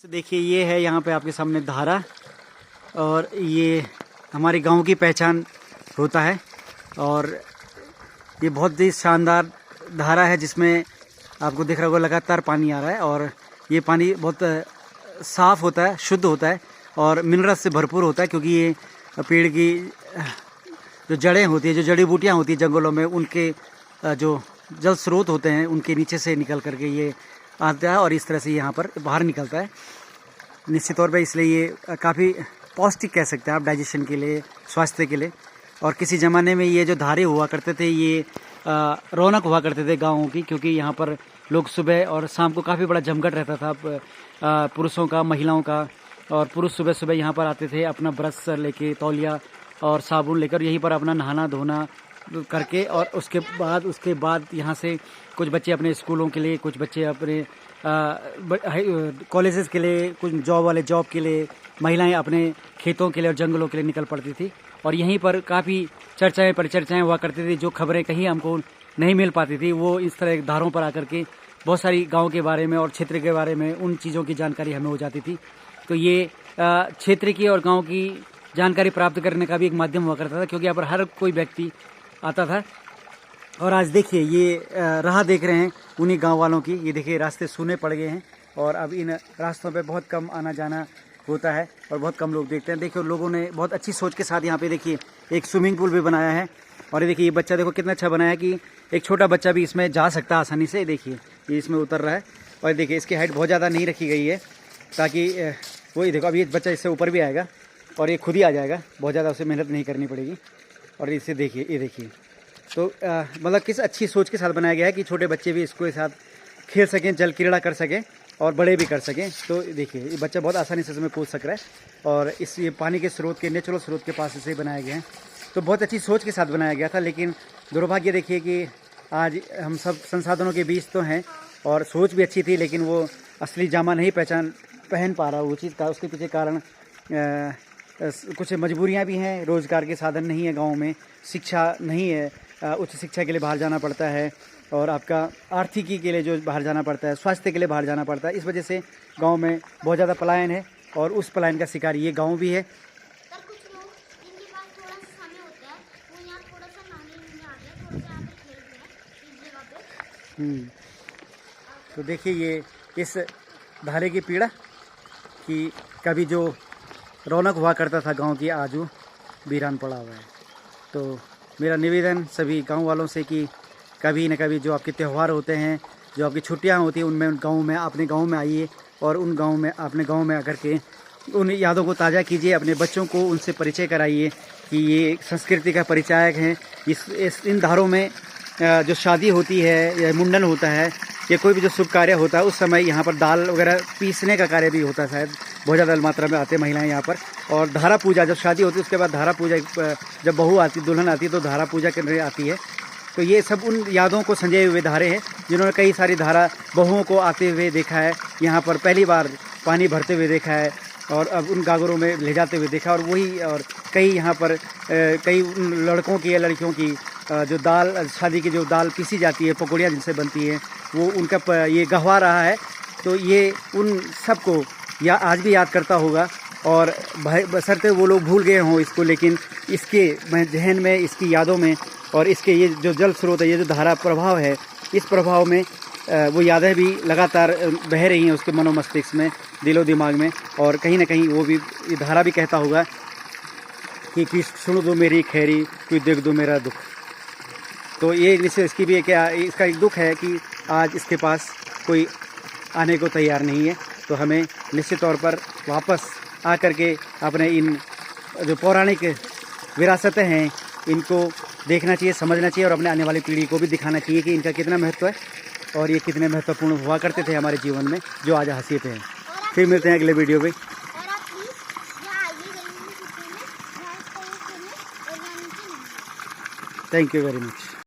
तो देखिए ये है यहाँ पे आपके सामने धारा, और ये हमारे गांव की पहचान होता है। और ये बहुत ही शानदार धारा है जिसमें आपको दिख रहा होगा लगातार पानी आ रहा है। और ये पानी बहुत साफ़ होता है, शुद्ध होता है और मिनरल्स से भरपूर होता है, क्योंकि ये पेड़ की जो जड़ें होती है, जो जड़ी बूटियाँ होती है जंगलों में, उनके जो जल स्रोत होते हैं उनके नीचे से निकल करके ये आता है और इस तरह से यहाँ पर बाहर निकलता है। निश्चित तौर पे इसलिए ये काफ़ी पौष्टिक कह सकते हैं आप, डाइजेशन के लिए, स्वास्थ्य के लिए। और किसी ज़माने में ये जो धारे हुआ करते थे, ये रौनक हुआ करते थे गाँवों की, क्योंकि यहाँ पर लोग सुबह और शाम को काफ़ी बड़ा जमघट रहता था पुरुषों का, महिलाओं का। और पुरुष सुबह सुबह यहाँ पर आते थे अपना ब्रश लेके, तौलिया और साबुन लेकर, यहीं पर अपना नहाना धोना करके, और उसके बाद यहाँ से कुछ बच्चे अपने स्कूलों के लिए, कुछ बच्चे अपने कॉलेजेस के लिए, कुछ जॉब वाले जॉब के लिए, महिलाएं अपने खेतों के लिए और जंगलों के लिए निकल पड़ती थी। और यहीं पर काफ़ी चर्चाएं परिचर्चाएं हुआ करती थी। जो खबरें कहीं हमको नहीं मिल पाती थी, वो इस तरह धारों पर आकर के बहुत सारी गाँव के बारे में और क्षेत्र के बारे में, उन चीज़ों की जानकारी हमें हो जाती थी। तो ये क्षेत्र की और गाँव की जानकारी प्राप्त करने का भी एक माध्यम हुआ करता था, क्योंकि यहाँ पर हर कोई व्यक्ति आता था। और आज देखिए ये राह देख रहे हैं उन्हीं गांव वालों की। ये देखिए रास्ते सूने पड़ गए हैं और अब इन रास्तों पे बहुत कम आना जाना होता है और बहुत कम लोग देखते हैं। देखिए लोगों ने बहुत अच्छी सोच के साथ यहाँ पे देखिए एक स्विमिंग पूल भी बनाया है। और ये देखिए ये बच्चा देखो कितना अच्छा बनाया है कि एक छोटा बच्चा भी इसमें जा सकता है आसानी से। देखिए ये इसमें उतर रहा है और देखिए इसकी हाइट बहुत ज़्यादा नहीं रखी गई है, ताकि वही देखो अब ये बच्चा इससे ऊपर भी आएगा और ये खुद ही आ जाएगा, बहुत ज़्यादा उसे मेहनत नहीं करनी पड़ेगी। और इसे देखिए, ये देखिए तो मतलब किस अच्छी सोच के साथ बनाया गया है कि छोटे बच्चे भी इसको साथ खेल सकें, जल क्रीड़ा कर सकें और बड़े भी कर सकें। तो देखिए ये बच्चा बहुत आसानी से इसमें कूद सक रहा है और ये पानी के स्रोत के, नेचुरल स्रोत के पास इसे बनाया गया है। तो बहुत अच्छी सोच के साथ बनाया गया था, लेकिन दुर्भाग्य देखिए कि आज हम सब संसाधनों के बीच तो हैं और सोच भी अच्छी थी, लेकिन वो असली जामा नहीं पहन पा रहा वो चीज़ का। उसके पीछे कारण कुछ मजबूरियां भी हैं, रोज़गार के साधन नहीं है गांव में, शिक्षा नहीं है, उच्च शिक्षा के लिए बाहर जाना पड़ता है, और आपका आर्थिकी के लिए जो बाहर जाना पड़ता है, स्वास्थ्य के लिए बाहर जाना पड़ता है। इस वजह से गांव में बहुत ज़्यादा पलायन है और उस पलायन का शिकार ये गांव भी है। तो देखिए ये इस धारे की पीड़ा कि कभी जो रौनक हुआ करता था गांव की, आज वो वीरान पड़ा हुआ है। तो मेरा निवेदन सभी गांव वालों से कि कभी न कभी जो आपके त्यौहार होते हैं, जो आपकी छुट्टियां होती हैं, उनमें गांव में, अपने गांव में आइए और उन गांव में, अपने गांव में आकर के उन यादों को ताज़ा कीजिए, अपने बच्चों को उनसे परिचय कराइए कि ये संस्कृति का परिचायक हैं। इन धारों में जो शादी होती है या मुंडन होता है या कोई भी जो शुभ कार्य होता है, उस समय यहाँ पर दाल वगैरह पीसने का कार्य भी होता है। शायद बहुत ज़्यादा मात्रा में आते हैं महिलाएं यहाँ पर। और धारा पूजा, जब शादी होती है उसके बाद धारा पूजा, जब बहू आती, दुल्हन आती है तो धारा पूजा करने आती है। तो ये सब उन यादों को संजोए हुए धारे हैं, जिन्होंने कई सारी धारा बहुओं को आते हुए देखा है, यहाँ पर पहली बार पानी भरते हुए देखा है और अब उन गागरों में ले जाते हुए देखा। और वही, और कई यहाँ पर कई लड़कों की या लड़कियों की जो दाल, शादी की जो दाल पीसी जाती है, पकौड़ियाँ जिनसे बनती हैं, वो उनका ये गहवा रहा है। तो ये उन सबको या आज भी याद करता होगा, और बशर्ते वो लोग भूल गए हों इसको, लेकिन इसके जहन में, इसकी यादों में, और इसके ये जो जल स्रोत है, ये जो धारा प्रभाव है, इस प्रभाव में वो यादें भी लगातार बह रही हैं उसके मनोमस्तिष्क में, दिलो दिमाग में। और कहीं ना कहीं वो भी, ये धारा भी कहता होगा कि सुन दो मेरी खैरी, कोई देख दो मेरा दुख। तो ये निश्चित इसकी भी क्या, इसका एक दुख है कि आज इसके पास कोई आने को तैयार नहीं है। तो हमें निश्चित तौर पर वापस आकर के अपने इन जो पौराणिक विरासतें हैं, इनको देखना चाहिए, समझना चाहिए और अपने आने वाली पीढ़ी को भी दिखाना चाहिए कि इनका कितना महत्व है और ये कितने महत्वपूर्ण हुआ करते थे हमारे जीवन में, जो आज हसीयत हैं। फिर मिलते हैं अगले वीडियो में। Thank you very much.